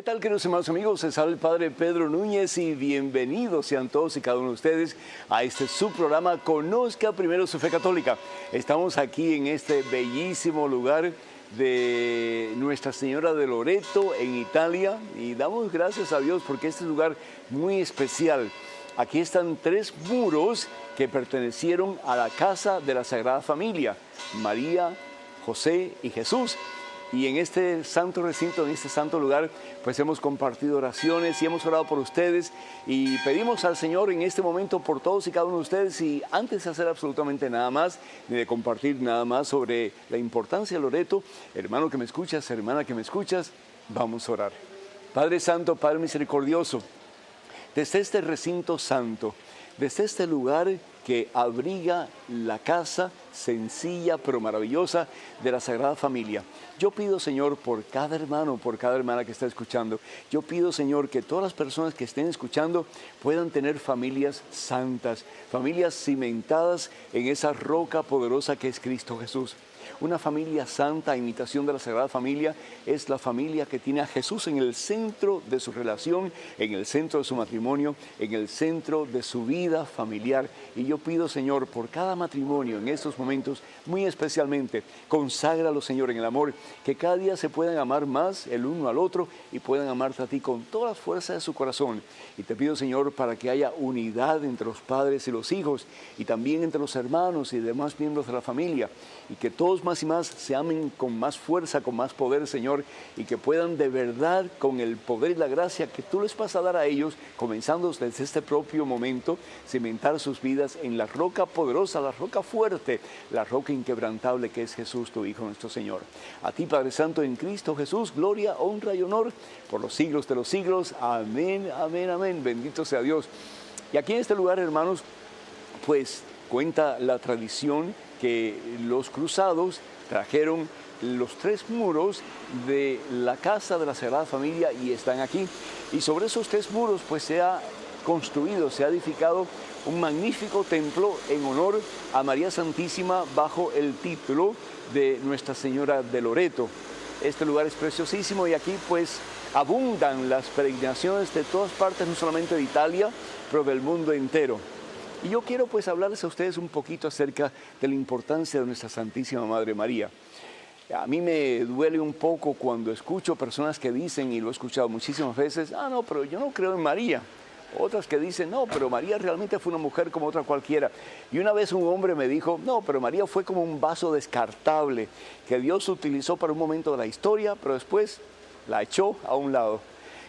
¿Qué tal, queridos hermanos amigos? Les habla el Padre Pedro Núñez y bienvenidos sean todos y cada uno de ustedes a este subprograma Conozca Primero su Fe Católica. Estamos aquí en este bellísimo lugar de Nuestra Señora de Loreto en Italia y damos gracias a Dios porque este es un lugar muy especial. Aquí están tres muros que pertenecieron a la casa de la Sagrada Familia, María, José y Jesús. Y en este santo recinto, en este santo lugar, pues hemos compartido oraciones y hemos orado por ustedes y pedimos al Señor en este momento por todos y cada uno de ustedes. Y antes de hacer absolutamente nada más, ni de compartir nada más sobre la importancia de Loreto, hermano que me escuchas, hermana que me escuchas, vamos a orar. Padre Santo, Padre Misericordioso, desde este recinto santo, desde este lugar que abriga la casa sencilla pero maravillosa de la Sagrada Familia. Yo pido, Señor, por cada hermano, por cada hermana que está escuchando, yo pido, Señor, que todas las personas que estén escuchando puedan tener familias santas, familias cimentadas en esa roca poderosa que es Cristo Jesús. Una familia santa, a imitación de la Sagrada Familia, es la familia que tiene a Jesús en el centro de su relación, en el centro de su matrimonio, en el centro de su vida familiar. Y yo pido, Señor, por cada matrimonio en estos momentos, muy especialmente, conságralo, Señor, en el amor, que cada día se puedan amar más el uno al otro y puedan amarte a ti con todas las fuerzas de su corazón. Y te pido, Señor, para que haya unidad entre los padres y los hijos, y también entre los hermanos y demás miembros de la familia, y que todos más y más se amen con más fuerza, con más poder, Señor, y que puedan de verdad, con el poder y la gracia que tú les vas a dar a ellos, comenzando desde este propio momento, cimentar sus vidas en la roca poderosa, la roca fuerte, la roca inquebrantable que es Jesús, tu Hijo, nuestro Señor. A ti, Padre Santo, en Cristo Jesús, gloria, honra y honor por los siglos de los siglos. Amén, amén, amén. Bendito sea Dios. Y aquí en este lugar, hermanos, pues cuenta la tradición que los cruzados trajeron los tres muros de la casa de la Sagrada Familia y están aquí. Y sobre esos tres muros pues se ha construido, se ha edificado un magnífico templo en honor a María Santísima bajo el título de Nuestra Señora de Loreto. Este lugar es preciosísimo y aquí pues abundan las peregrinaciones de todas partes, no solamente de Italia, pero del mundo entero. Y yo quiero pues hablarles a ustedes un poquito acerca de la importancia de nuestra Santísima Madre María. A mí me duele un poco cuando escucho personas que dicen, y lo he escuchado muchísimas veces, no, pero yo no creo en María. Otras que dicen, no, pero María realmente fue una mujer como otra cualquiera. Y una vez un hombre me dijo, no, pero María fue como un vaso descartable que Dios utilizó para un momento de la historia, pero después la echó a un lado.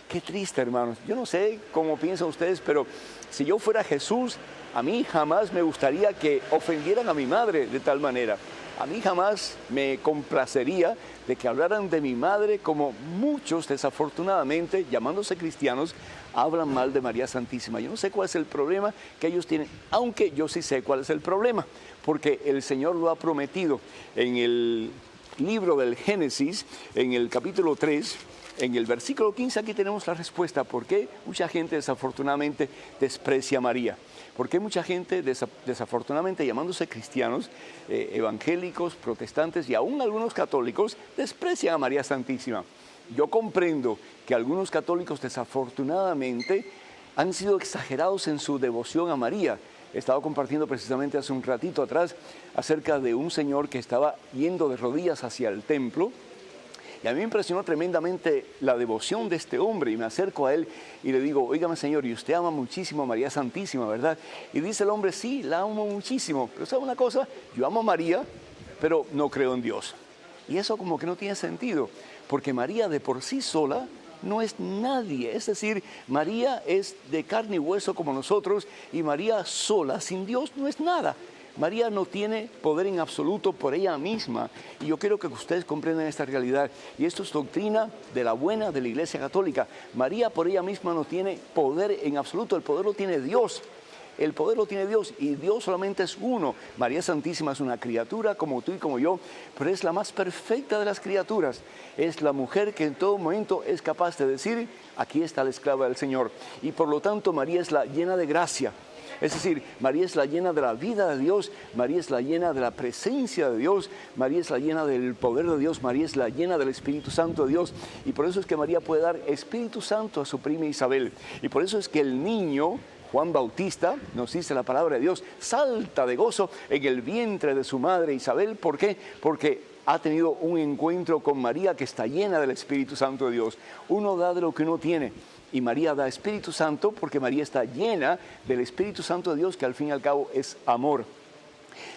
Qué triste, hermanos. Yo no sé cómo piensan ustedes, pero si yo fuera Jesús, a mí jamás me gustaría que ofendieran a mi madre de tal manera. A mí jamás me complacería de que hablaran de mi madre como muchos, desafortunadamente, llamándose cristianos, hablan mal de María Santísima. Yo no sé cuál es el problema que ellos tienen, aunque yo sí sé cuál es el problema, porque el Señor lo ha prometido en el libro del Génesis, en el capítulo 3, en el versículo 15, aquí tenemos la respuesta. ¿Por qué mucha gente desafortunadamente desprecia a María? ¿Por qué mucha gente desafortunadamente llamándose cristianos, evangélicos, protestantes y aún algunos católicos desprecian a María Santísima? Yo comprendo que algunos católicos desafortunadamente han sido exagerados en su devoción a María. He estado compartiendo precisamente hace un ratito atrás acerca de un señor que estaba yendo de rodillas hacia el templo. Y a mí me impresionó tremendamente la devoción de este hombre y me acerco a él y le digo, óigame señor, y usted ama muchísimo a María Santísima, ¿verdad? Y dice el hombre, sí, la amo muchísimo, pero ¿sabe una cosa? Yo amo a María, pero no creo en Dios. Y eso como que no tiene sentido, porque María de por sí sola no es nadie. Es decir, María es de carne y hueso como nosotros y María sola, sin Dios, no es nada. María no tiene poder en absoluto por ella misma y yo quiero que ustedes comprendan esta realidad y esto es doctrina de la buena de la Iglesia Católica. María por ella misma no tiene poder en absoluto, el poder lo tiene Dios. El poder lo tiene Dios y Dios solamente es uno. María Santísima es una criatura como tú y como yo, pero es la más perfecta de las criaturas. Es la mujer que en todo momento es capaz de decir, aquí está la esclava del Señor. Y por lo tanto María es la llena de gracia. Es decir, María es la llena de la vida de Dios, María es la llena de la presencia de Dios, María es la llena del poder de Dios, María es la llena del Espíritu Santo de Dios. Y por eso es que María puede dar Espíritu Santo a su prima Isabel. Y por eso es que el niño Juan Bautista, nos dice la palabra de Dios, salta de gozo en el vientre de su madre Isabel. ¿Por qué? Porque ha tenido un encuentro con María que está llena del Espíritu Santo de Dios. Uno da de lo que uno tiene. Y María da Espíritu Santo porque María está llena del Espíritu Santo de Dios, que al fin y al cabo es amor.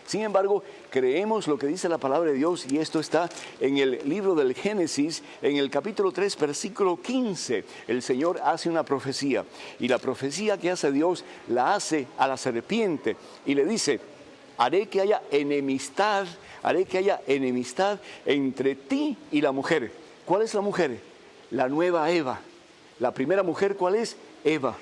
Sin embargo, creemos lo que dice la palabra de Dios, y esto está en el libro del Génesis, en el capítulo 3, versículo 15. El Señor hace una profecía, y la profecía que hace Dios la hace a la serpiente, y le dice: haré que haya enemistad entre ti y la mujer. ¿Cuál es la mujer? La nueva Eva. La primera mujer, ¿cuál es? Eva,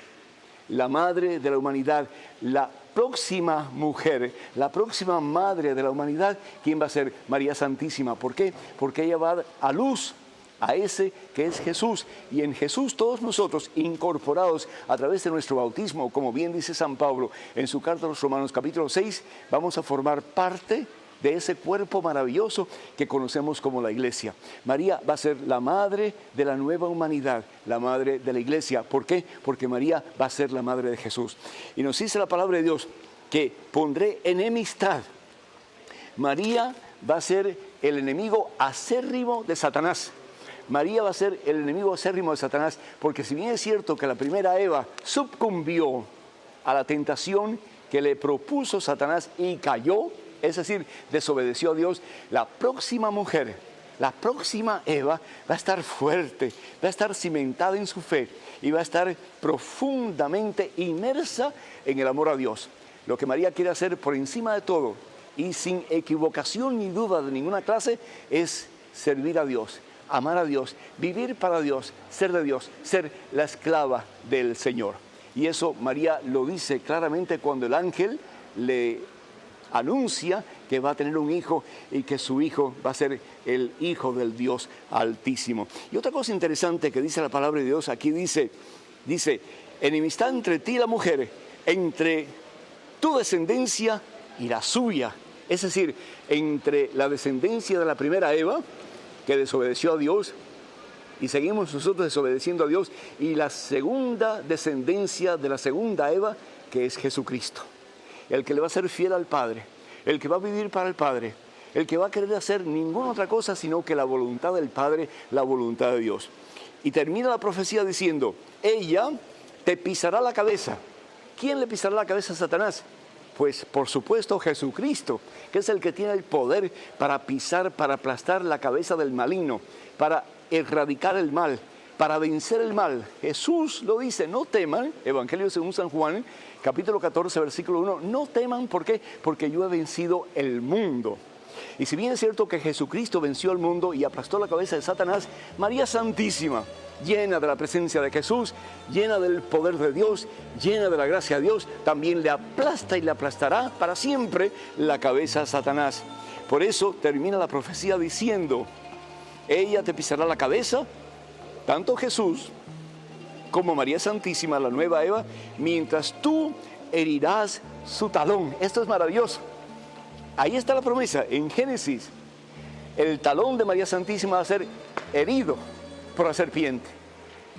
la madre de la humanidad. La próxima mujer, la próxima madre de la humanidad, ¿quién va a ser? María Santísima. ¿Por qué? Porque ella va a dar a luz a ese que es Jesús. Y en Jesús todos nosotros, incorporados a través de nuestro bautismo, como bien dice San Pablo en su carta a los Romanos capítulo 6, vamos a formar parte de ese cuerpo maravilloso que conocemos como la Iglesia. María va a ser la madre de la nueva humanidad, la madre de la Iglesia. ¿Por qué? Porque María va a ser la madre de Jesús. Y nos dice la palabra de Dios que pondré enemistad. María va a ser el enemigo acérrimo de Satanás. María va a ser el enemigo acérrimo de Satanás, porque si bien es cierto que la primera Eva sucumbió a la tentación que le propuso Satanás y cayó, es decir, desobedeció a Dios, la próxima mujer, la próxima Eva va a estar fuerte, va a estar cimentada en su fe y va a estar profundamente inmersa en el amor a Dios. Lo que María quiere hacer por encima de todo y sin equivocación ni duda de ninguna clase es servir a Dios, amar a Dios, vivir para Dios, ser de Dios, ser la esclava del Señor. Y eso María lo dice claramente cuando el ángel le anuncia que va a tener un hijo y que su hijo va a ser el Hijo del Dios Altísimo. Y otra cosa interesante que dice la palabra de Dios, aquí dice, enemistad entre ti y la mujer, entre tu descendencia y la suya. Es decir, entre la descendencia de la primera Eva, que desobedeció a Dios, y seguimos nosotros desobedeciendo a Dios, y la segunda descendencia de la segunda Eva, que es Jesucristo. El que le va a ser fiel al Padre, el que va a vivir para el Padre, el que va a querer hacer ninguna otra cosa sino que la voluntad del Padre, la voluntad de Dios. Y termina la profecía diciendo: ella te pisará la cabeza. ¿Quién le pisará la cabeza a Satanás? Pues por supuesto Jesucristo, que es el que tiene el poder para pisar, para aplastar la cabeza del maligno, para erradicar el mal, para vencer el mal. Jesús lo dice: no teman, Evangelio según San Juan, capítulo 14, versículo 1, no teman, ¿por qué? Porque yo he vencido el mundo. Y si bien es cierto que Jesucristo venció el mundo y aplastó la cabeza de Satanás, María Santísima, llena de la presencia de Jesús, llena del poder de Dios, llena de la gracia de Dios, también le aplasta y le aplastará para siempre la cabeza a Satanás. Por eso termina la profecía diciendo: ella te pisará la cabeza, tanto Jesús como María Santísima, la nueva Eva, mientras tú herirás su talón. Esto es maravilloso. Ahí está la promesa, en Génesis. El talón de María Santísima va a ser herido por la serpiente.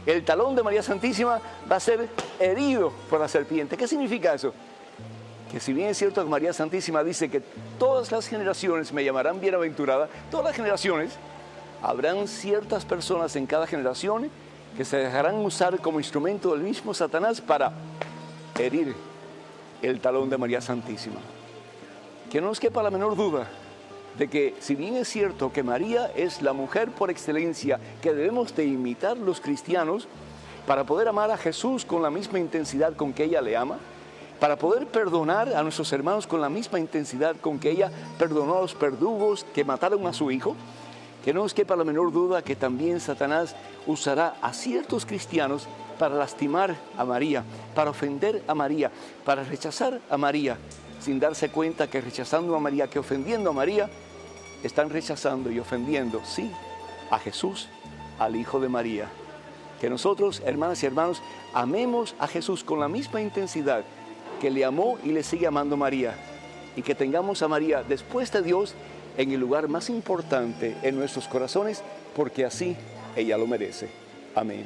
El talón de María Santísima va a ser herido por la serpiente. ¿Qué significa eso? Que si bien es cierto que María Santísima dice que todas las generaciones me llamarán bienaventurada, todas las generaciones, habrán ciertas personas en cada generación que se dejarán usar como instrumento del mismo Satanás para herir el talón de María Santísima. Que no nos quepa la menor duda de que si bien es cierto que María es la mujer por excelencia que debemos de imitar los cristianos para poder amar a Jesús con la misma intensidad con que ella le ama, para poder perdonar a nuestros hermanos con la misma intensidad con que ella perdonó a los verdugos que mataron a su hijo, que no nos quepa la menor duda que también Satanás usará a ciertos cristianos para lastimar a María, para ofender a María, para rechazar a María, sin darse cuenta que rechazando a María, que ofendiendo a María, están rechazando y ofendiendo, sí, a Jesús, al Hijo de María. Que nosotros, hermanas y hermanos, amemos a Jesús con la misma intensidad que le amó y le sigue amando María. Y que tengamos a María después de Dios en el lugar más importante en nuestros corazones, porque así ella lo merece. Amén.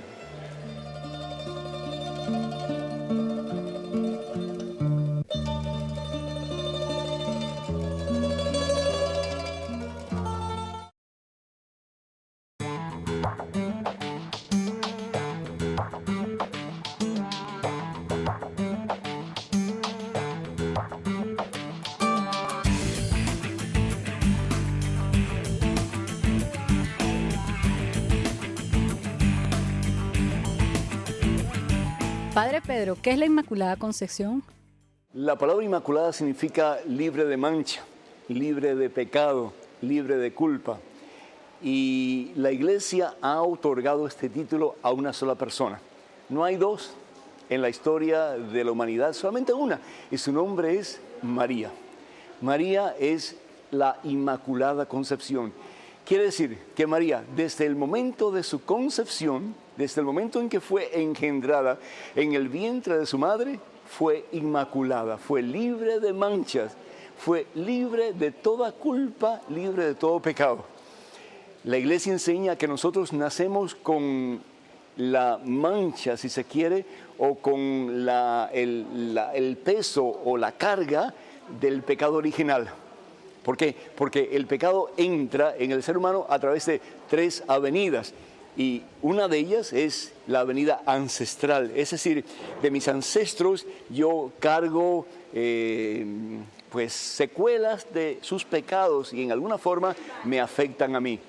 Padre Pedro, ¿qué es la Inmaculada Concepción? La palabra inmaculada significa libre de mancha, libre de pecado, libre de culpa. Y la Iglesia ha otorgado este título a una sola persona. No hay dos en la historia de la humanidad, solamente una, y su nombre es María. María es la Inmaculada Concepción. Quiere decir que María, desde el momento de su concepción, desde el momento en que fue engendrada en el vientre de su madre, fue inmaculada, fue libre de manchas, fue libre de toda culpa, libre de todo pecado. La Iglesia enseña que nosotros nacemos con la mancha, si se quiere, o con el peso o la carga del pecado original. ¿Por qué? Porque el pecado entra en el ser humano a través de 3 avenidas. Y una de ellas es la avenida ancestral, es decir, de mis ancestros yo cargo pues secuelas de sus pecados y en alguna forma me afectan a mí.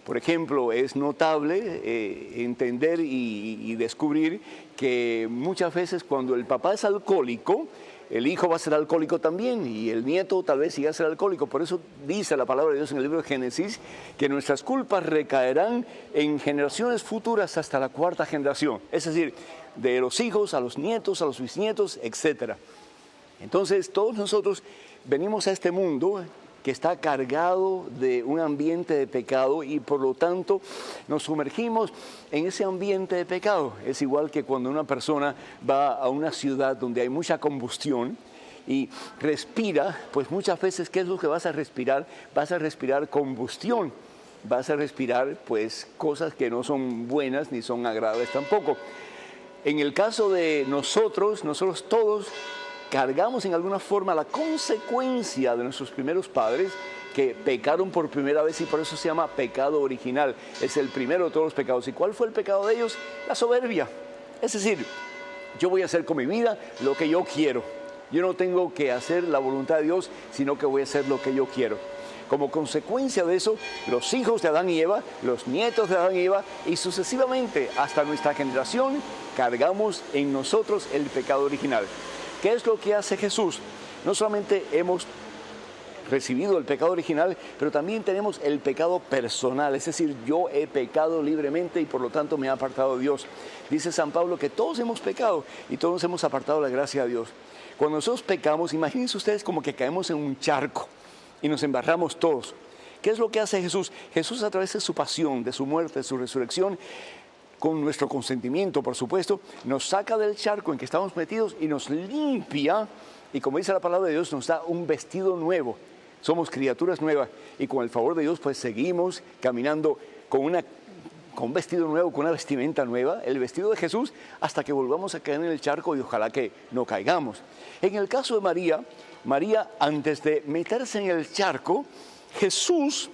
Por ejemplo, es notable entender y descubrir que muchas veces cuando el papá es alcohólico, el hijo va a ser alcohólico también y el nieto tal vez siga a ser alcohólico. Por eso dice la palabra de Dios en el libro de Génesis que nuestras culpas recaerán en generaciones futuras hasta la 4ª generación. Es decir, de los hijos a los nietos, a los bisnietos, etc. Entonces todos nosotros venimos a este mundo que está cargado de un ambiente de pecado y por lo tanto nos sumergimos en ese ambiente de pecado. Es igual que cuando una persona va a una ciudad donde hay mucha combustión y respira, pues muchas veces, ¿qué es lo que vas a respirar? Vas a respirar combustión, vas a respirar pues cosas que no son buenas ni son agradables tampoco. En el caso de nosotros todos cargamos en alguna forma la consecuencia de nuestros primeros padres que pecaron por primera vez y por eso se llama pecado original. Es el primero de todos los pecados. ¿Y cuál fue el pecado de ellos? La soberbia. Es decir, yo voy a hacer con mi vida lo que yo quiero. Yo no tengo que hacer la voluntad de Dios, sino que voy a hacer lo que yo quiero. Como consecuencia de eso, los hijos de Adán y Eva, los nietos de Adán y Eva y sucesivamente hasta nuestra generación cargamos en nosotros el pecado original. ¿Qué es lo que hace Jesús? No solamente hemos recibido el pecado original, pero también tenemos el pecado personal, es decir, yo he pecado libremente y por lo tanto me ha apartado Dios. Dice San Pablo que todos hemos pecado y todos hemos apartado la gracia de Dios. Cuando nosotros pecamos, imagínense ustedes como que caemos en un charco y nos embarramos todos. ¿Qué es lo que hace Jesús? Jesús, a través de su pasión, de su muerte, de su resurrección, con nuestro consentimiento, por supuesto, nos saca del charco en que estamos metidos y nos limpia, y como dice la palabra de Dios, nos da un vestido nuevo. Somos criaturas nuevas y con el favor de Dios pues seguimos caminando con un vestido nuevo, con una vestimenta nueva, el vestido de Jesús, hasta que volvamos a caer en el charco y ojalá que no caigamos. En el caso de María, antes de meterse en el charco, Jesús,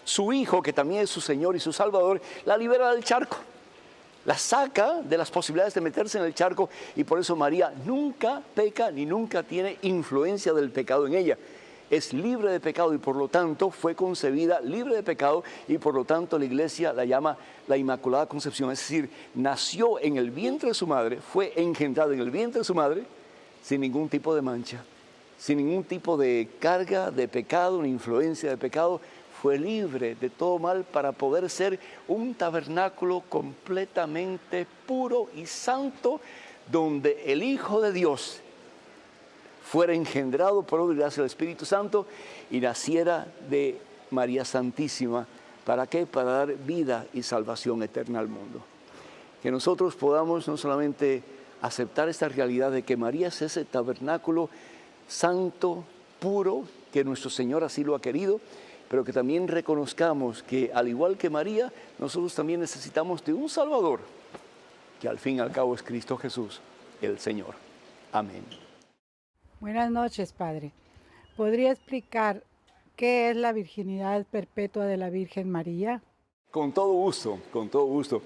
su Hijo, que también es su Señor y su Salvador, la libera del charco. La saca de las posibilidades de meterse en el charco y por eso María nunca peca ni nunca tiene influencia del pecado en ella. Es libre de pecado y por lo tanto fue concebida libre de pecado y por lo tanto la Iglesia la llama la Inmaculada Concepción. Es decir, nació en el vientre de su madre, fue engendrada en el vientre de su madre sin ningún tipo de mancha, sin ningún tipo de carga de pecado ni influencia de pecado. Fue libre de todo mal para poder ser un tabernáculo completamente puro y santo, donde el Hijo de Dios fuera engendrado por obra y gracia del Espíritu Santo y naciera de María Santísima. ¿Para qué? Para dar vida y salvación eterna al mundo. Que nosotros podamos no solamente aceptar esta realidad de que María es ese tabernáculo santo, puro, que nuestro Señor así lo ha querido, pero que también reconozcamos que al igual que María, nosotros también necesitamos de un Salvador, que al fin y al cabo es Cristo Jesús, el Señor. Amén. Buenas noches, Padre. ¿Podría explicar qué es la virginidad perpetua de la Virgen María? Con todo gusto, con todo gusto.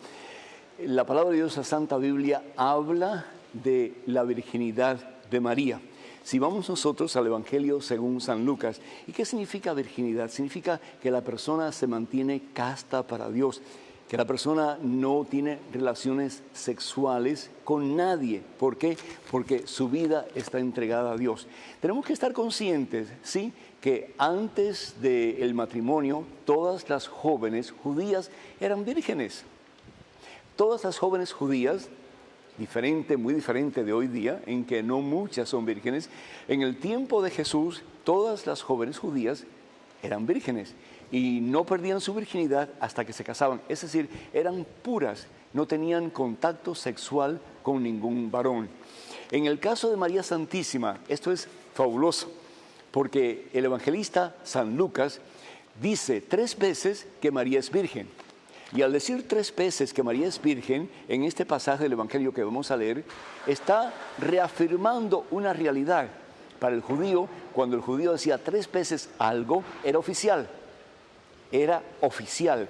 La palabra de Dios, la Santa Biblia, habla de la virginidad de María. Si vamos nosotros al Evangelio según San Lucas, ¿y qué significa virginidad? Significa que la persona se mantiene casta para Dios, que la persona no tiene relaciones sexuales con nadie. ¿Por qué? Porque su vida está entregada a Dios. Tenemos que estar conscientes, ¿sí?, que antes del matrimonio todas las jóvenes judías eran vírgenes. Todas las jóvenes judías, muy diferente de hoy día, en que no muchas son vírgenes. En el tiempo de Jesús, todas las jóvenes judías eran vírgenes y no perdían su virginidad hasta que se casaban. Es decir, eran puras, no tenían contacto sexual con ningún varón. En el caso de María Santísima, esto es fabuloso, porque el evangelista San Lucas dice 3 veces que María es virgen. Y al decir 3 veces que María es virgen, en este pasaje del Evangelio que vamos a leer, está reafirmando una realidad. Para el judío, cuando el judío decía 3 veces algo, era oficial. Era oficial.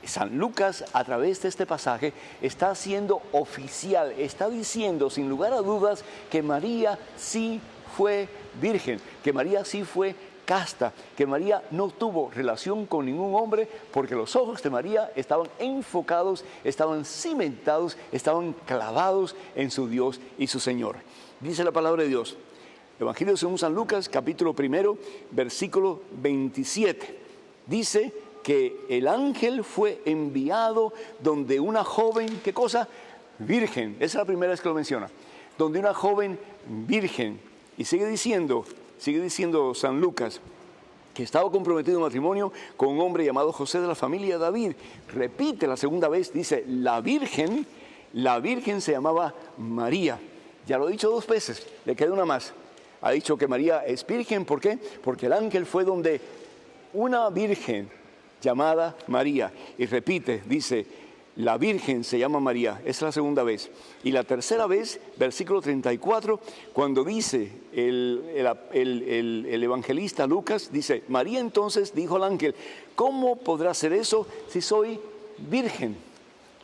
San Lucas, a través de este pasaje, está haciendo oficial, está diciendo sin lugar a dudas que María sí fue virgen, que María sí fue casta, que María no tuvo relación con ningún hombre porque los ojos de María estaban enfocados, estaban cimentados, estaban clavados en su Dios y su Señor. Dice la palabra de Dios, Evangelio según San Lucas, capítulo 1, versículo 27. Dice que el ángel fue enviado donde una joven, ¿qué cosa? Virgen. Esa es la primera vez que lo menciona. Donde una joven virgen. Y sigue diciendo San Lucas, que estaba comprometido en matrimonio con un hombre llamado José de la familia de David. Repite la segunda vez, dice, la virgen se llamaba María. Ya lo he dicho 2 veces, le queda una más. Ha dicho que María es virgen, ¿por qué? Porque el ángel fue donde una virgen llamada María. Y repite, dice, la virgen se llama María. Esa es la segunda vez. Y la tercera vez, versículo 34, cuando dice el evangelista Lucas, dice, María entonces dijo al ángel, ¿cómo podrá ser eso si soy virgen?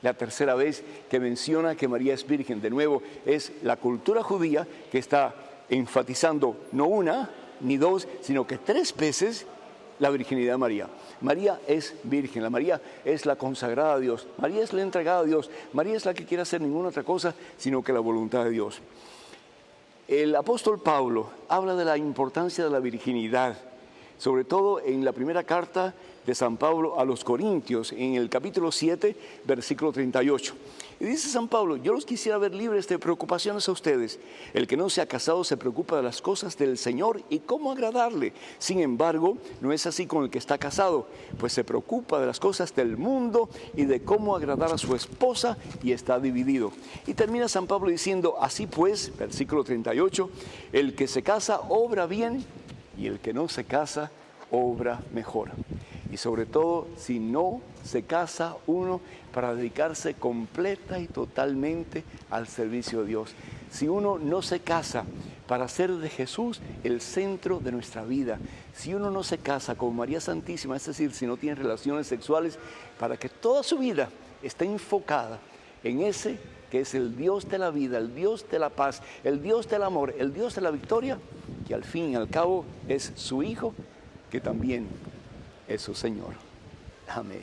La tercera vez que menciona que María es virgen, de nuevo, es la cultura judía que está enfatizando no 1 ni 2, sino que 3 veces la virginidad de María. María es virgen, la María es la consagrada a Dios, María es la entregada a Dios, María es la que quiere hacer ninguna otra cosa sino que la voluntad de Dios. El apóstol Pablo habla de la importancia de la virginidad, sobre todo en la primera carta de San Pablo a los Corintios, en el capítulo 7, versículo 38. Y dice San Pablo, yo los quisiera ver libres de preocupaciones a ustedes. El que no se ha casado se preocupa de las cosas del Señor y cómo agradarle. Sin embargo, no es así con el que está casado, pues se preocupa de las cosas del mundo y de cómo agradar a su esposa y está dividido. Y termina San Pablo diciendo, así pues, versículo 38, el que se casa obra bien y el que no se casa obra mejor. Y sobre todo, si no se casa uno para dedicarse completa y totalmente al servicio de Dios. Si uno no se casa para hacer de Jesús el centro de nuestra vida. Si uno no se casa con María Santísima, es decir, si no tiene relaciones sexuales, para que toda su vida esté enfocada en ese que es el Dios de la vida, el Dios de la paz, el Dios del amor, el Dios de la victoria, que al fin y al cabo es su Hijo, que también es su Señor. Amén.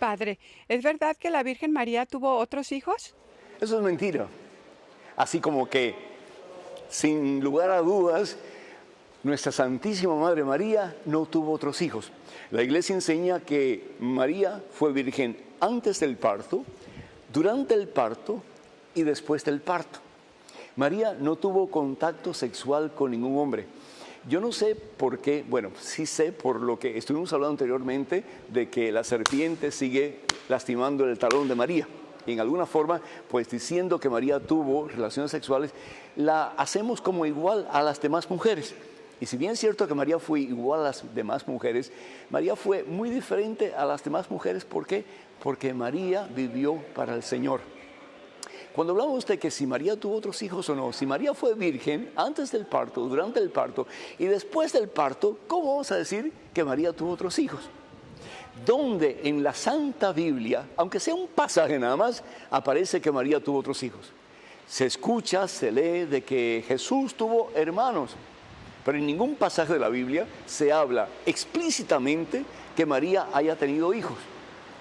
Padre, ¿es verdad que la Virgen María tuvo otros hijos? Eso es mentira. Así como que, sin lugar a dudas, nuestra Santísima Madre María no tuvo otros hijos. La Iglesia enseña que María fue virgen antes del parto, durante el parto y después del parto. María no tuvo contacto sexual con ningún hombre. Yo no sé por qué, bueno, sí sé por lo que estuvimos hablando anteriormente de que la serpiente sigue lastimando el talón de María. en alguna forma, pues diciendo que María tuvo relaciones sexuales, la hacemos como igual a las demás mujeres. Y si bien es cierto que María fue igual a las demás mujeres, María fue muy diferente a las demás mujeres. ¿Por qué? Porque María vivió para el Señor. Cuando hablamos de que si María tuvo otros hijos o no, si María fue virgen antes del parto, durante el parto y después del parto, ¿cómo vamos a decir que María tuvo otros hijos? ¿Dónde en la Santa Biblia, aunque sea un pasaje nada más, aparece que María tuvo otros hijos? Se escucha, se lee de que Jesús tuvo hermanos, pero en ningún pasaje de la Biblia se habla explícitamente que María haya tenido hijos.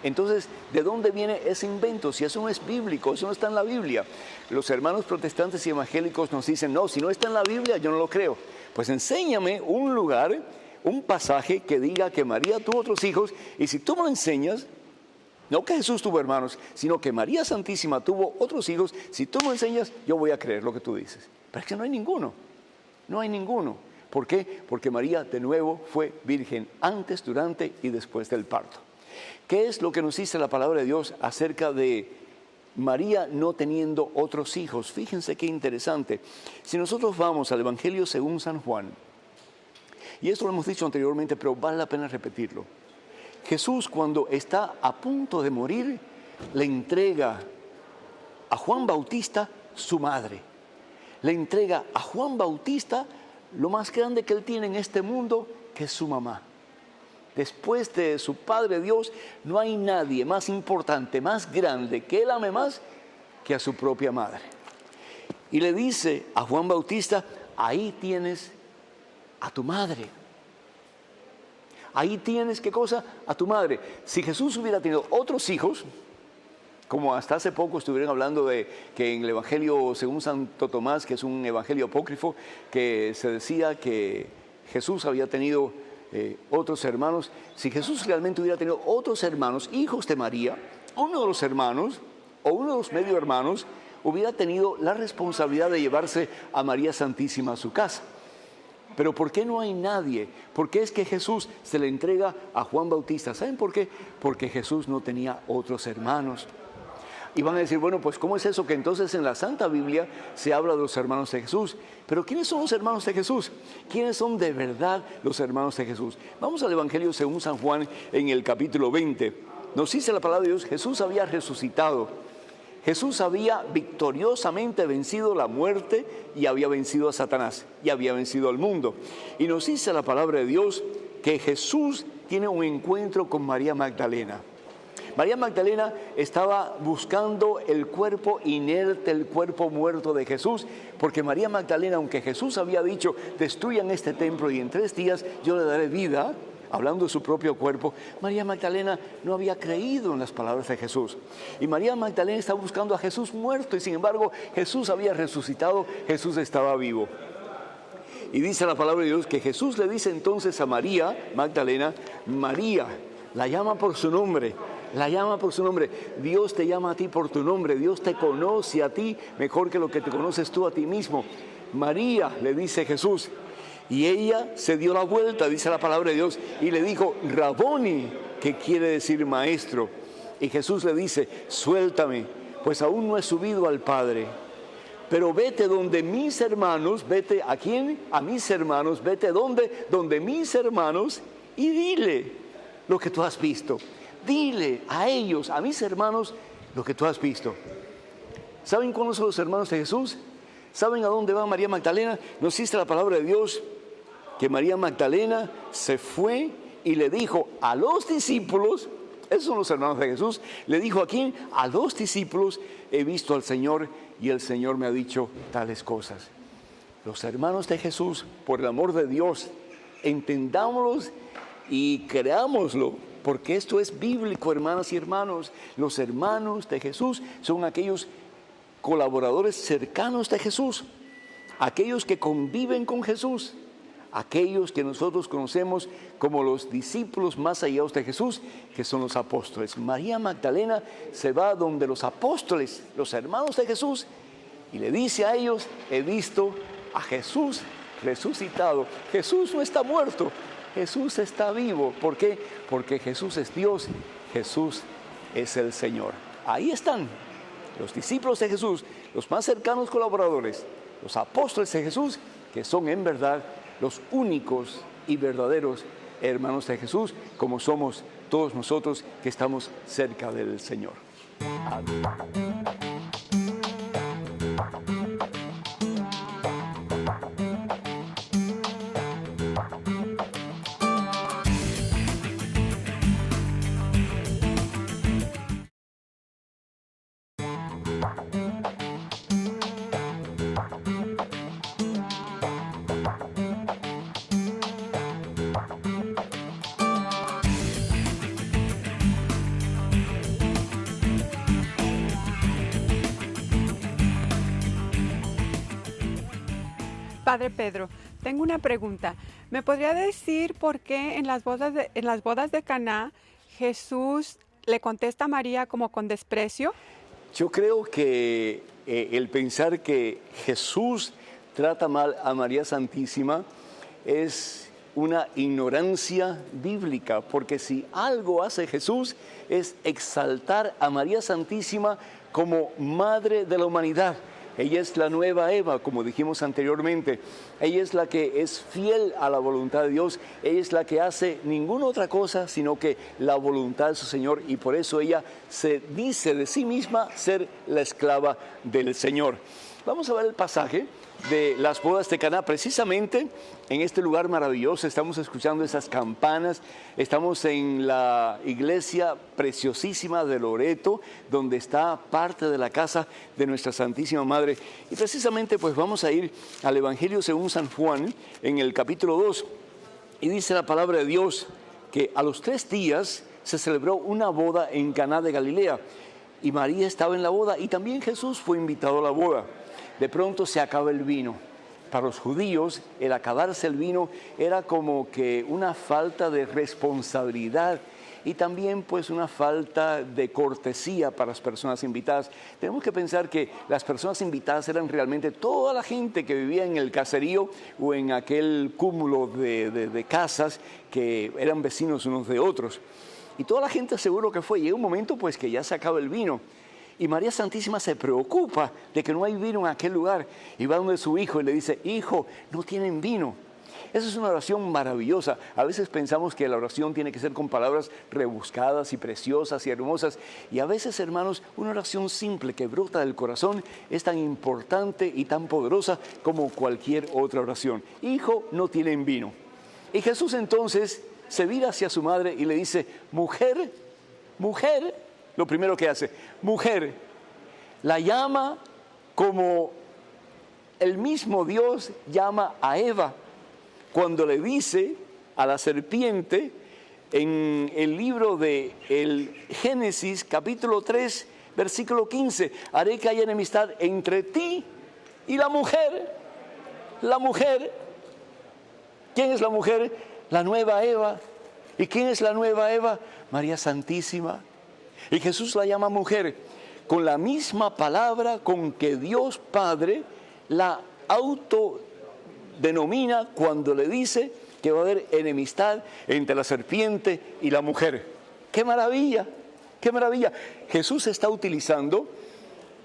Entonces, ¿de dónde viene ese invento? Si eso no es bíblico, eso no está en la Biblia. Los hermanos protestantes y evangélicos nos dicen, no, si no está en la Biblia, yo no lo creo. Pues enséñame un lugar, un pasaje que diga que María tuvo otros hijos, y si tú me lo enseñas, no que Jesús tuvo hermanos, sino que María Santísima tuvo otros hijos, si tú me lo enseñas, yo voy a creer lo que tú dices. Pero es que no hay ninguno, no hay ninguno. ¿Por qué? Porque María de nuevo fue virgen antes, durante y después del parto. ¿Qué es lo que nos dice la palabra de Dios acerca de María no teniendo otros hijos? Fíjense qué interesante. Si nosotros vamos al Evangelio según San Juan, y esto lo hemos dicho anteriormente, pero vale la pena repetirlo. Jesús, cuando está a punto de morir, le entrega a Juan Bautista su madre. Le entrega a Juan Bautista lo más grande que él tiene en este mundo, que es su mamá. Después de su Padre Dios, no hay nadie más importante, más grande, que él ame más que a su propia madre. Y le dice a Juan Bautista, ahí tienes a tu madre. Ahí tienes, ¿qué cosa? A tu madre. Si Jesús hubiera tenido otros hijos, como hasta hace poco estuvieron hablando de que en el Evangelio según Santo Tomás, que es un evangelio apócrifo, que se decía que Jesús había tenido otros hermanos. Si Jesús realmente hubiera tenido otros hermanos, hijos de María, uno de los hermanos o uno de los medio hermanos hubiera tenido la responsabilidad de llevarse a María Santísima a su casa. Pero ¿por qué no hay nadie? ¿Por qué es que Jesús se le entrega a Juan Bautista? ¿Saben por qué? Porque Jesús no tenía otros hermanos. Y van a decir, bueno, pues ¿cómo es eso que entonces en la Santa Biblia se habla de los hermanos de Jesús? Pero ¿quiénes son los hermanos de Jesús? ¿Quiénes son de verdad los hermanos de Jesús? Vamos al Evangelio según San Juan en el capítulo 20. Nos dice la palabra de Dios, Jesús había resucitado. Jesús había victoriosamente vencido la muerte y había vencido a Satanás y había vencido al mundo. Y nos dice la palabra de Dios que Jesús tiene un encuentro con María Magdalena. María Magdalena estaba buscando el cuerpo inerte, el cuerpo muerto de Jesús, porque María Magdalena, aunque Jesús había dicho, destruyan este templo y en 3 días yo le daré vida, hablando de su propio cuerpo, María Magdalena no había creído en las palabras de Jesús. Y María Magdalena estaba buscando a Jesús muerto y sin embargo Jesús había resucitado, Jesús estaba vivo. Y dice la palabra de Dios que Jesús le dice entonces a María Magdalena, María, la llama por su nombre. La llama por su nombre. Dios te llama a ti por tu nombre. Dios te conoce a ti mejor que lo que te conoces tú a ti mismo. María, le dice Jesús. Y ella se dio la vuelta, dice la palabra de Dios, y le dijo, Raboni, que quiere decir maestro. Y Jesús le dice, suéltame, pues aún no he subido al Padre. Pero vete donde mis hermanos, vete ¿a quién? A mis hermanos, vete donde mis hermanos, y dile lo que tú has visto. Dile a ellos, a mis hermanos, lo que tú has visto. ¿Saben cuáles son los hermanos de Jesús? ¿Saben a dónde va María Magdalena? Nos dice la palabra de Dios que María Magdalena se fue y le dijo a los discípulos, esos son los hermanos de Jesús, le dijo a quién, a los discípulos, he visto al Señor y el Señor me ha dicho tales cosas. Los hermanos de Jesús, por el amor de Dios, entendámoslos y creámoslo. Porque esto es bíblico, hermanas y hermanos. Los hermanos de Jesús son aquellos colaboradores cercanos de Jesús, aquellos que conviven con Jesús, aquellos que nosotros conocemos como los discípulos más allegados de Jesús, que son los apóstoles. María Magdalena se va donde los apóstoles, los hermanos de Jesús, y le dice a ellos, he visto a Jesús resucitado. Jesús no está muerto. Jesús está vivo. ¿Por qué? Porque Jesús es Dios, Jesús es el Señor. Ahí están los discípulos de Jesús, los más cercanos colaboradores, los apóstoles de Jesús, que son en verdad los únicos y verdaderos hermanos de Jesús, como somos todos nosotros que estamos cerca del Señor. Amén. Padre Pedro, tengo una pregunta. ¿Me podría decir por qué en las bodas de Caná Jesús le contesta a María como con desprecio? Yo creo que el pensar que Jesús trata mal a María Santísima es una ignorancia bíblica, porque si algo hace Jesús es exaltar a María Santísima como Madre de la humanidad. Ella es la nueva Eva, como dijimos anteriormente. Ella es la que es fiel a la voluntad de Dios. Ella es la que hace ninguna otra cosa, sino que la voluntad de su Señor. Y por eso ella se dice de sí misma ser la esclava del Señor. Vamos a ver el pasaje de las bodas de Caná, precisamente en este lugar maravilloso. Estamos escuchando esas campanas, estamos en la iglesia preciosísima de Loreto, donde está parte de la casa de nuestra Santísima Madre. Y precisamente pues vamos a ir al Evangelio según San Juan, en el capítulo 2, y dice la palabra de Dios que a los 3 días se celebró una boda en Caná de Galilea, y María estaba en la boda, y también Jesús fue invitado a la boda. De pronto se acaba el vino. Para los judíos, el acabarse el vino era como que una falta de responsabilidad y también pues una falta de cortesía para las personas invitadas. Tenemos que pensar que las personas invitadas eran realmente toda la gente que vivía en el caserío o en aquel cúmulo de casas que eran vecinos unos de otros. Y toda la gente seguro que fue. Llega un momento pues que ya se acaba el vino. Y María Santísima se preocupa de que no hay vino en aquel lugar. Y va donde su hijo y le dice, hijo, no tienen vino. Esa es una oración maravillosa. A veces pensamos que la oración tiene que ser con palabras rebuscadas y preciosas y hermosas. Y a veces, hermanos, una oración simple que brota del corazón es tan importante y tan poderosa como cualquier otra oración. Hijo, no tienen vino. Y Jesús entonces se vira hacia su madre y le dice, mujer, mujer. Lo primero que hace, mujer, la llama como el mismo Dios llama a Eva cuando le dice a la serpiente en el libro de el Génesis capítulo 3 versículo 15, haré que haya enemistad entre ti y la mujer. La mujer, ¿quién es la mujer? La nueva Eva. ¿Y quién es la nueva Eva? María Santísima. Y Jesús la llama mujer con la misma palabra con que Dios Padre la autodenomina cuando le dice que va a haber enemistad entre la serpiente y la mujer. ¡Qué maravilla! ¡Qué maravilla! Jesús está utilizando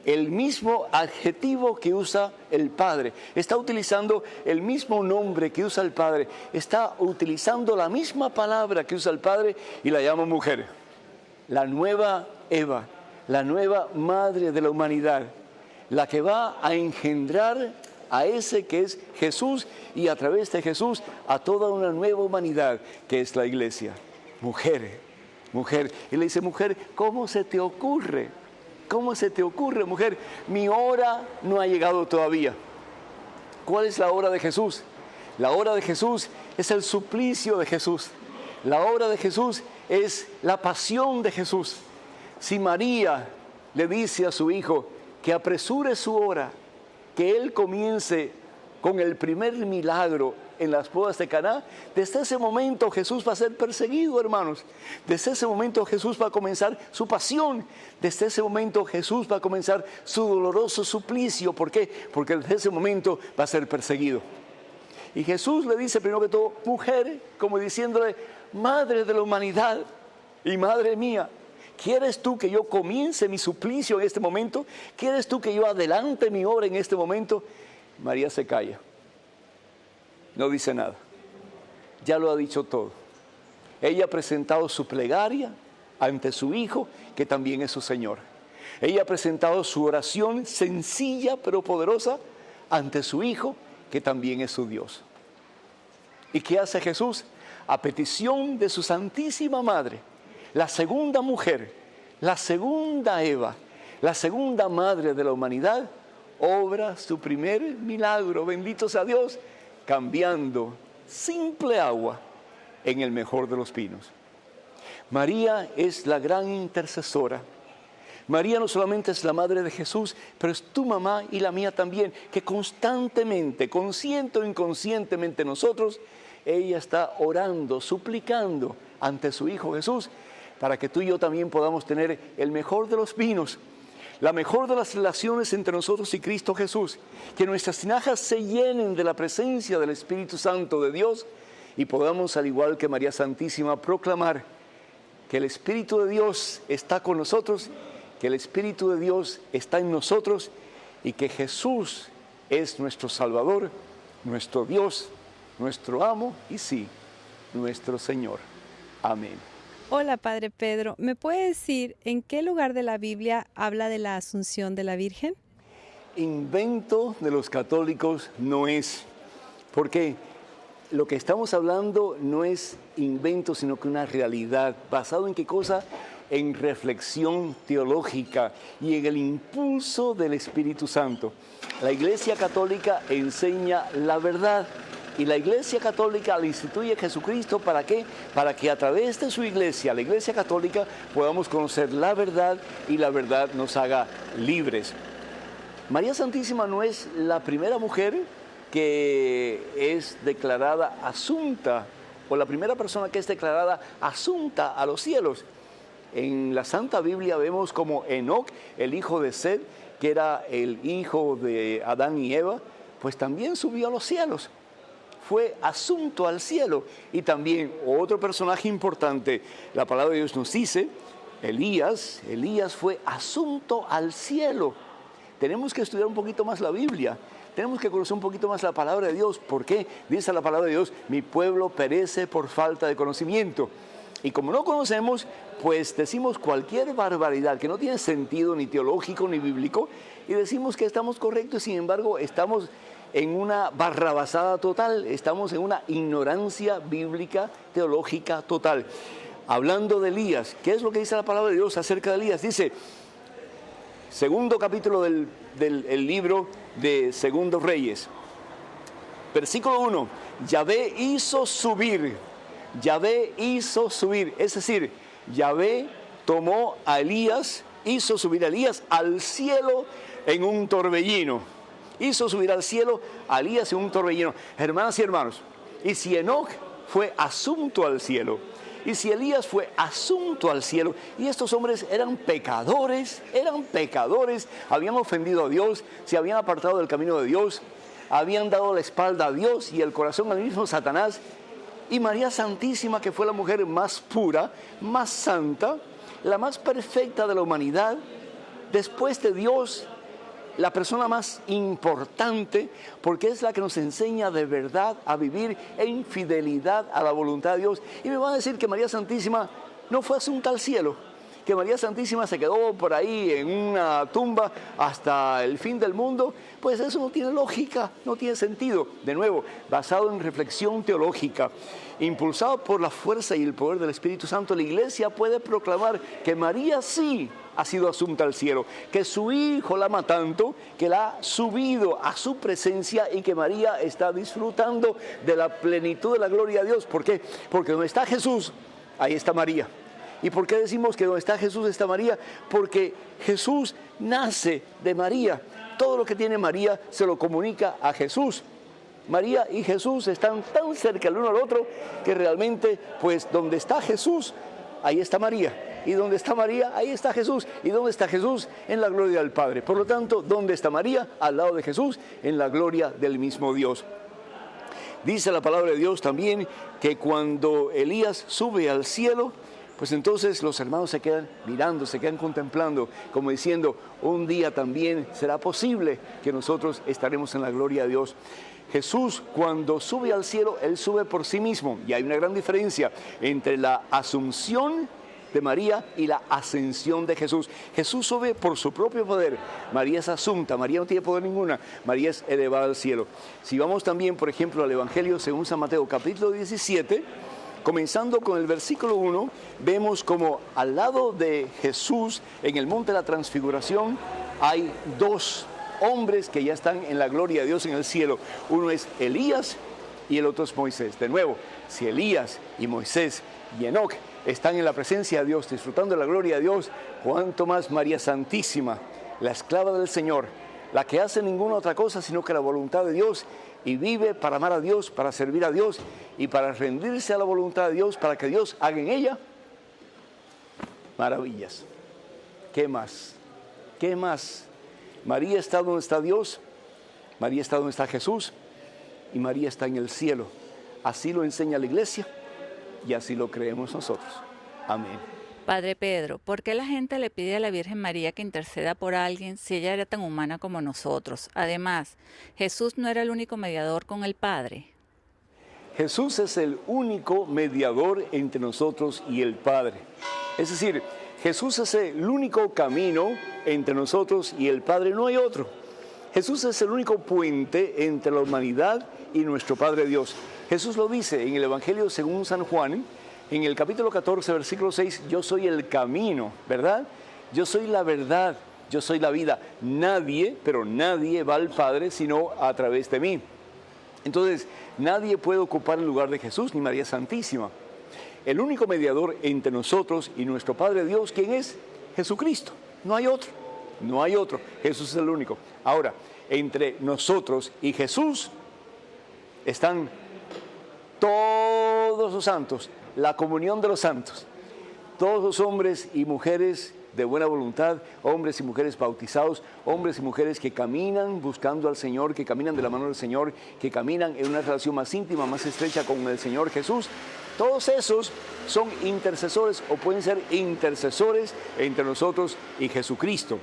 el mismo adjetivo que usa el Padre. Está utilizando el mismo nombre que usa el Padre. Está utilizando la misma palabra que usa el Padre y la llama mujer. La nueva Eva, la nueva madre de la humanidad, la que va a engendrar a ese que es Jesús y a través de Jesús a toda una nueva humanidad que es la iglesia. Mujer, mujer. Y le dice, mujer, ¿cómo se te ocurre? ¿Cómo se te ocurre, mujer? Mi hora no ha llegado todavía. ¿Cuál es la hora de Jesús? La hora de Jesús es el suplicio de Jesús. La hora de Jesús es la pasión de Jesús. Si María le dice a su hijo que apresure su hora, que él comience con el primer milagro en las bodas de Caná, desde ese momento Jesús va a ser perseguido, hermanos. Desde ese momento Jesús va a comenzar su pasión. Desde ese momento Jesús va a comenzar su doloroso suplicio. ¿Por qué? Porque desde ese momento va a ser perseguido. Y Jesús le dice primero que todo, mujer, como diciéndole, madre de la humanidad y madre mía, ¿Quieres tú que yo comience mi suplicio en este momento? ¿Quieres tú que yo adelante mi obra en este momento? María se calla. No dice nada. Ya lo ha dicho todo. Ella ha presentado su plegaria ante su Hijo, que también es su Señor. Ella ha presentado su oración sencilla pero poderosa ante su Hijo, que también es su Dios. ¿Y qué hace Jesús? A petición de su Santísima Madre, la segunda mujer, la segunda Eva, la segunda madre de la humanidad, obra su primer milagro, bendito sea Dios, cambiando simple agua en el mejor de los vinos. María es la gran intercesora. María no solamente es la madre de Jesús, pero es tu mamá y la mía también, que constantemente, consciente o inconscientemente nosotros, ella está orando, suplicando ante su Hijo Jesús, para que tú y yo también podamos tener el mejor de los vinos, la mejor de las relaciones entre nosotros y Cristo Jesús, que nuestras tinajas se llenen de la presencia del Espíritu Santo de Dios y podamos, al igual que María Santísima, proclamar que el Espíritu de Dios está con nosotros, que el Espíritu de Dios está en nosotros y que Jesús es nuestro Salvador, nuestro Dios, nuestro amo y sí, nuestro Señor. Amén. Hola, Padre Pedro. ¿Me puede decir en qué lugar de la Biblia habla de la Asunción de la Virgen? Invento de los católicos no es, porque lo que estamos hablando no es invento, sino que una realidad. ¿Basado en qué cosa? En reflexión teológica y en el impulso del Espíritu Santo. La Iglesia Católica enseña la verdad. Y la Iglesia Católica la instituye Jesucristo, ¿para qué? Para que a través de su Iglesia, la Iglesia Católica, podamos conocer la verdad y la verdad nos haga libres. María Santísima no es la primera mujer que es declarada asunta, o la primera persona que es declarada asunta a los cielos. En la Santa Biblia vemos como Enoc, el hijo de Set, que era el hijo de Adán y Eva, pues también subió a los cielos. Fue asunto al cielo. Y también otro personaje importante, la palabra de Dios nos dice, Elías fue asunto al cielo. Tenemos que estudiar un poquito más la Biblia, tenemos que conocer un poquito más la palabra de Dios. ¿Por qué? Dice la palabra de Dios, mi pueblo perece por falta de conocimiento. Y como no conocemos, pues decimos cualquier barbaridad que no tiene sentido ni teológico ni bíblico, y decimos que estamos correctos, sin embargo estamos en una barrabasada total, estamos en una ignorancia bíblica, teológica total. Hablando de Elías, ¿qué es lo que dice la palabra de Dios acerca de Elías? Dice, segundo capítulo del libro de Segundos Reyes, versículo 1, Yahvé hizo subir, es decir, Yahvé tomó a Elías, hizo subir a Elías al cielo en un torbellino. Hizo subir al cielo a Elías en un torbellino. Hermanas y hermanos, y si Enoc fue asunto al cielo, y si Elías fue asunto al cielo, y estos hombres eran pecadores, habían ofendido a Dios, se habían apartado del camino de Dios, habían dado la espalda a Dios y el corazón al mismo Satanás, y María Santísima, que fue la mujer más pura, más santa, la más perfecta de la humanidad, después de Dios, la persona más importante, porque es la que nos enseña de verdad a vivir en fidelidad a la voluntad de Dios. Y me van a decir que María Santísima no fue asunta al cielo, que María Santísima se quedó por ahí en una tumba hasta el fin del mundo. Pues eso no tiene lógica, no tiene sentido. De nuevo, basado en reflexión teológica, impulsado por la fuerza y el poder del Espíritu Santo, la Iglesia puede proclamar que María sí ha sido asunta al cielo, que su Hijo la ama tanto que la ha subido a su presencia y que María está disfrutando de la plenitud de la gloria de Dios. ¿Por qué? Porque donde está Jesús, ahí está María. ¿Y por qué decimos que donde está Jesús está María? Porque Jesús nace de María. Todo lo que tiene María se lo comunica a Jesús. María y Jesús están tan cerca el uno al otro que realmente, pues, donde está Jesús, ahí está María. Y donde está María, ahí está Jesús. ¿Y dónde está Jesús? En la gloria del Padre. Por lo tanto, ¿dónde está María? Al lado de Jesús, en la gloria del mismo Dios. Dice la palabra de Dios también que cuando Elías sube al cielo, Pues entonces los hermanos se quedan mirando, se quedan contemplando, como diciendo, un día también será posible que nosotros estaremos en la gloria de Dios. Jesús, cuando sube al cielo, Él sube por sí mismo. Y hay una gran diferencia entre la asunción de María y la ascensión de Jesús. Jesús sube por su propio poder. María es asunta, María no tiene poder ninguna. María es elevada al cielo. Si vamos también, por ejemplo, al Evangelio según San Mateo, capítulo 17, comenzando con el versículo 1, vemos como al lado de Jesús, en el monte de la transfiguración, hay dos hombres que ya están en la gloria de Dios en el cielo. Uno es Elías y el otro es Moisés. De nuevo, si Elías y Moisés y Enoc están en la presencia de Dios, disfrutando de la gloria de Dios, cuánto más María Santísima, la esclava del Señor, la que hace ninguna otra cosa sino que la voluntad de Dios, y vive para amar a Dios, para servir a Dios y para rendirse a la voluntad de Dios, para que Dios haga en ella maravillas. ¿Qué más? ¿Qué más? María está donde está Dios, María está donde está Jesús y María está en el cielo. Así lo enseña la Iglesia y así lo creemos nosotros. Amén. Padre Pedro, ¿por qué la gente le pide a la Virgen María que interceda por alguien si ella era tan humana como nosotros? Además, Jesús no era el único mediador con el Padre. Jesús es el único mediador entre nosotros y el Padre. Es decir, Jesús es el único camino entre nosotros y el Padre, no hay otro. Jesús es el único puente entre la humanidad y nuestro Padre Dios. Jesús lo dice en el Evangelio según San Juan, en el capítulo 14, versículo 6, yo soy el camino, ¿verdad? Yo soy la verdad, yo soy la vida. Nadie, pero nadie va al Padre sino a través de mí. Entonces, nadie puede ocupar el lugar de Jesús ni María Santísima. El único mediador entre nosotros y nuestro Padre Dios, ¿quién es? Jesucristo. No hay otro, no hay otro. Jesús es el único. Ahora, entre nosotros y Jesús están todos los santos, la comunión de los santos, todos los hombres y mujeres de buena voluntad, hombres y mujeres bautizados, hombres y mujeres que caminan buscando al Señor, que caminan de la mano del Señor, que caminan en una relación más íntima, más estrecha con el Señor Jesús. Todos esos son intercesores o pueden ser intercesores entre nosotros y Jesucristo.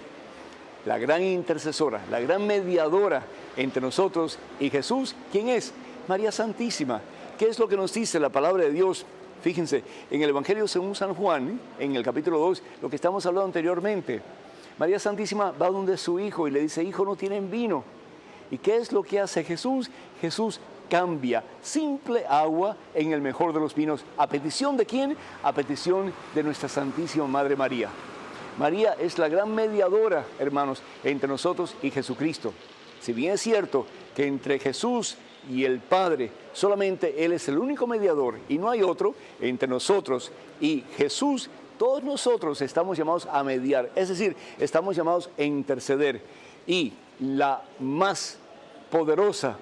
La gran intercesora, la gran mediadora entre nosotros y Jesús, ¿quién es? María Santísima. ¿Qué es lo que nos dice la palabra de Dios? Fíjense, en el Evangelio según San Juan, en el capítulo 2, lo que estamos hablando anteriormente, María Santísima va donde su hijo y le dice, hijo, no tienen vino. ¿Y qué es lo que hace Jesús? Jesús cambia simple agua en el mejor de los vinos. ¿A petición de quién? A petición de nuestra Santísima Madre María. María es la gran mediadora, hermanos, entre nosotros y Jesucristo. Si bien es cierto que entre Jesús y el Padre, solamente Él es el único mediador y no hay otro, entre nosotros y Jesús, todos nosotros estamos llamados a mediar, es decir, estamos llamados a interceder. Y la más poderosa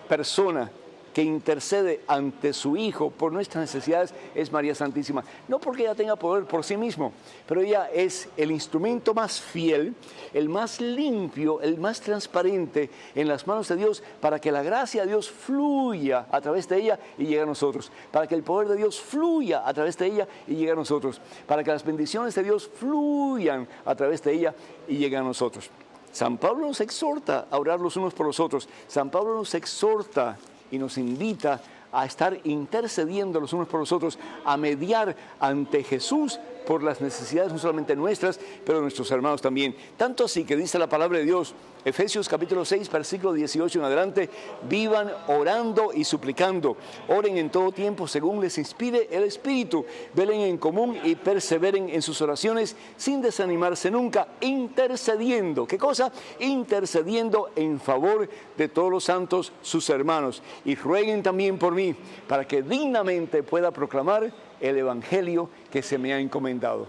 persona que intercede ante su Hijo por nuestras necesidades es María Santísima. No porque ella tenga poder por sí mismo, pero ella es el instrumento más fiel, el más limpio, el más transparente en las manos de Dios para que la gracia de Dios fluya a través de ella y llegue a nosotros. Para que el poder de Dios fluya a través de ella y llegue a nosotros. Para que las bendiciones de Dios fluyan a través de ella y lleguen a nosotros. San Pablo nos exhorta a orar los unos por los otros. San Pablo nos exhorta y nos invita a estar intercediendo los unos por los otros, a mediar ante Jesús por las necesidades no solamente nuestras, pero de nuestros hermanos también. Tanto así que dice la palabra de Dios, Efesios capítulo 6, versículo 18 en adelante, vivan orando y suplicando, oren en todo tiempo según les inspire el Espíritu, velen en común y perseveren en sus oraciones sin desanimarse nunca, intercediendo. ¿Qué cosa? Intercediendo en favor de todos los santos, sus hermanos. Y rueguen también por mí, para que dignamente pueda proclamar el Evangelio que se me ha encomendado.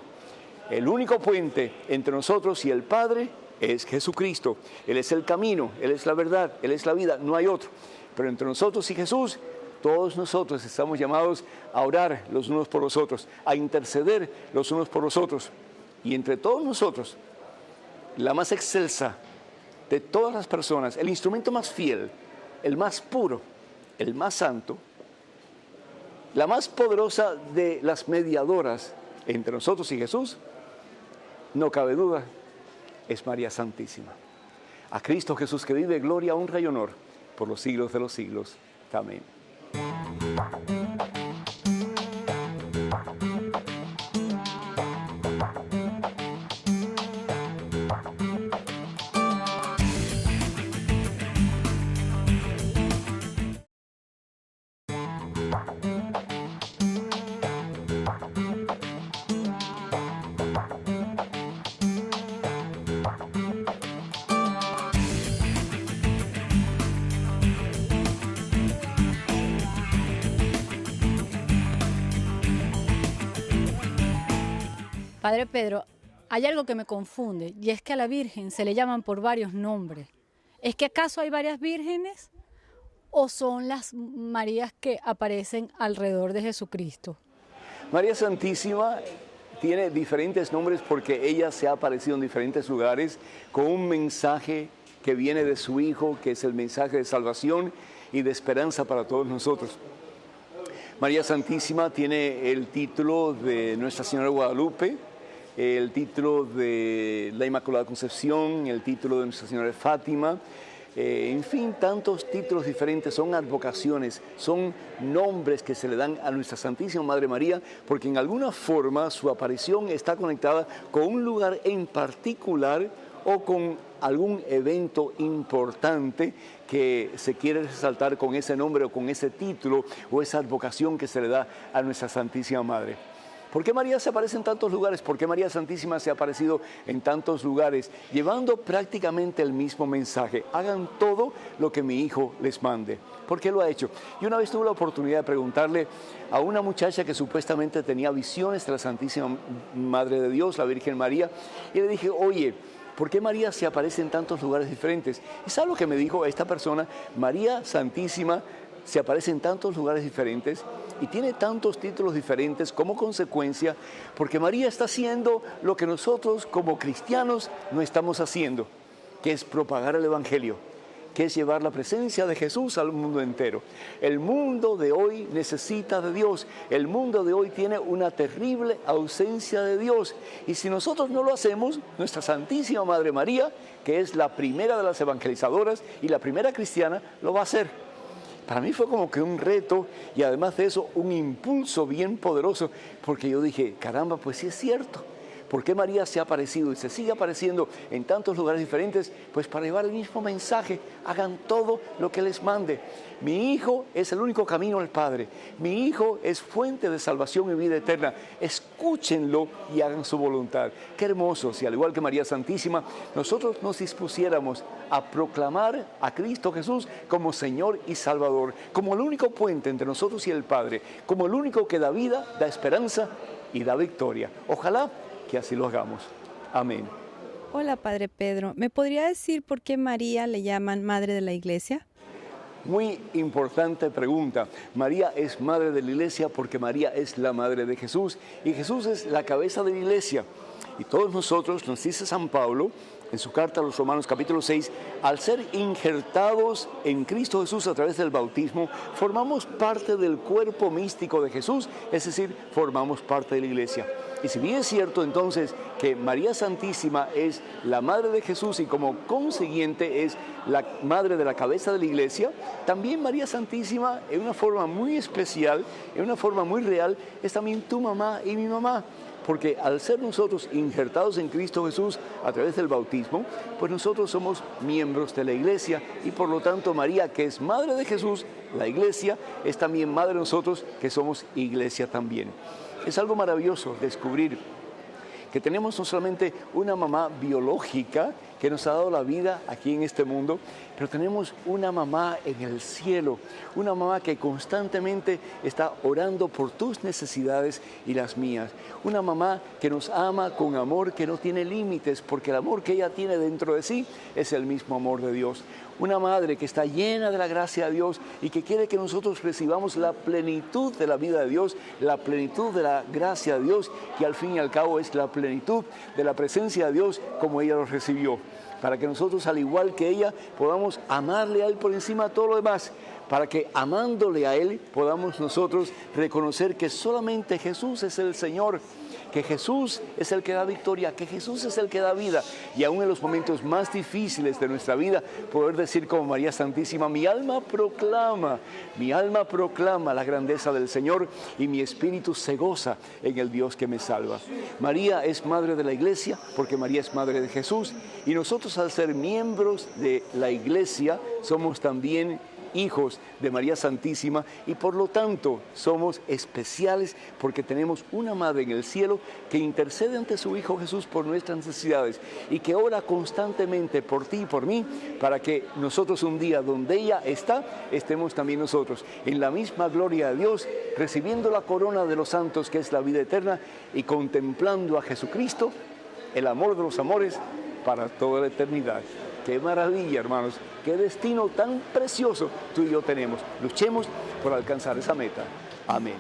El único puente entre nosotros y el Padre es Jesucristo. Él es el camino, Él es la verdad, Él es la vida, no hay otro. Pero entre nosotros y Jesús, todos nosotros estamos llamados a orar los unos por los otros, a interceder los unos por los otros. Y entre todos nosotros, la más excelsa de todas las personas, el instrumento más fiel, el más puro, el más santo, la más poderosa de las mediadoras entre nosotros y Jesús, no cabe duda, es María Santísima. A Cristo Jesús que vive, gloria, honra y honor por los siglos de los siglos. Amén. Padre Pedro, hay algo que me confunde y es que a la Virgen se le llaman por varios nombres. ¿Es que acaso hay varias vírgenes o son las Marías que aparecen alrededor de Jesucristo? María Santísima tiene diferentes nombres porque ella se ha aparecido en diferentes lugares con un mensaje que viene de su Hijo, que es el mensaje de salvación y de esperanza para todos nosotros. María Santísima tiene el título de Nuestra Señora de Guadalupe, el título de la Inmaculada Concepción, el título de Nuestra Señora de Fátima, en fin, tantos títulos diferentes, son advocaciones, son nombres que se le dan a Nuestra Santísima Madre María, porque en alguna forma su aparición está conectada con un lugar en particular o con algún evento importante que se quiere resaltar con ese nombre o con ese título o esa advocación que se le da a Nuestra Santísima Madre. ¿Por qué María se aparece en tantos lugares? ¿Por qué María Santísima se ha aparecido en tantos lugares? Llevando prácticamente el mismo mensaje. Hagan todo lo que mi Hijo les mande. ¿Por qué lo ha hecho? Yo una vez tuve la oportunidad de preguntarle a una muchacha que supuestamente tenía visiones de la Santísima Madre de Dios, la Virgen María, y le dije, oye, ¿por qué María se aparece en tantos lugares diferentes? ¿Y sabe lo que me dijo esta persona? María Santísima se aparece en tantos lugares diferentes y tiene tantos títulos diferentes como consecuencia, porque María está haciendo lo que nosotros como cristianos no estamos haciendo, que es propagar el Evangelio, que es llevar la presencia de Jesús al mundo entero. El mundo de hoy necesita de Dios, el mundo de hoy tiene una terrible ausencia de Dios, y si nosotros no lo hacemos, nuestra Santísima Madre María, que es la primera de las evangelizadoras y la primera cristiana, lo va a hacer. Para mí fue como que un reto y además de eso un impulso bien poderoso, porque yo dije, caramba, pues sí es cierto. ¿Por qué María se ha aparecido y se sigue apareciendo en tantos lugares diferentes? Pues para llevar el mismo mensaje, hagan todo lo que les mande. Mi Hijo es el único camino al Padre. Mi Hijo es fuente de salvación y vida eterna. Escúchenlo y hagan su voluntad. Qué hermoso si al igual que María Santísima, nosotros nos dispusiéramos a proclamar a Cristo Jesús como Señor y Salvador, como el único puente entre nosotros y el Padre, como el único que da vida, da esperanza y da victoria. Ojalá que así lo hagamos. Amén. Hola, Padre Pedro. ¿Me podría decir por qué María le llaman Madre de la Iglesia? Muy importante pregunta. María es Madre de la Iglesia porque María es la Madre de Jesús y Jesús es la cabeza de la Iglesia. Y todos nosotros, nos dice San Pablo, en su carta a los Romanos capítulo 6, al ser injertados en Cristo Jesús a través del bautismo, formamos parte del cuerpo místico de Jesús, es decir, formamos parte de la Iglesia. Y si bien es cierto entonces que María Santísima es la Madre de Jesús y como consiguiente es la Madre de la cabeza de la Iglesia, también María Santísima en una forma muy especial, en una forma muy real, es también tu mamá y mi mamá. Porque al ser nosotros injertados en Cristo Jesús a través del bautismo, pues nosotros somos miembros de la Iglesia y por lo tanto María, que es Madre de Jesús, la Iglesia, es también Madre de nosotros, que somos Iglesia también. Es algo maravilloso descubrir que tenemos no solamente una mamá biológica que nos ha dado la vida aquí en este mundo, pero tenemos una mamá en el cielo, una mamá que constantemente está orando por tus necesidades y las mías, una mamá que nos ama con amor que no tiene límites, porque el amor que ella tiene dentro de sí es el mismo amor de Dios. Una madre que está llena de la gracia de Dios y que quiere que nosotros recibamos la plenitud de la vida de Dios, la plenitud de la gracia de Dios, que al fin y al cabo es la plenitud de la presencia de Dios como ella lo recibió. para que nosotros, al igual que ella, podamos amarle a Él por encima de todo lo demás, para que amándole a Él podamos nosotros reconocer que solamente Jesús es el Señor, que Jesús es el que da victoria, que Jesús es el que da vida, y aún en los momentos más difíciles de nuestra vida, poder decir como María Santísima: mi alma proclama la grandeza del Señor, y mi espíritu se goza en el Dios que me salva. María es madre de la Iglesia, porque María es madre de Jesús, y nosotros, al ser miembros de la Iglesia, somos también hijos de María Santísima, y por lo tanto somos especiales porque tenemos una madre en el cielo que intercede ante su Hijo Jesús por nuestras necesidades y que ora constantemente por ti y por mí, para que nosotros un día donde ella está, estemos también nosotros en la misma gloria de Dios, recibiendo la corona de los santos, que es la vida eterna, y contemplando a Jesucristo, el amor de los amores, para toda la eternidad. ¡Qué maravilla, hermanos! ¡Qué destino tan precioso tú y yo tenemos! Luchemos por alcanzar esa meta. Amén.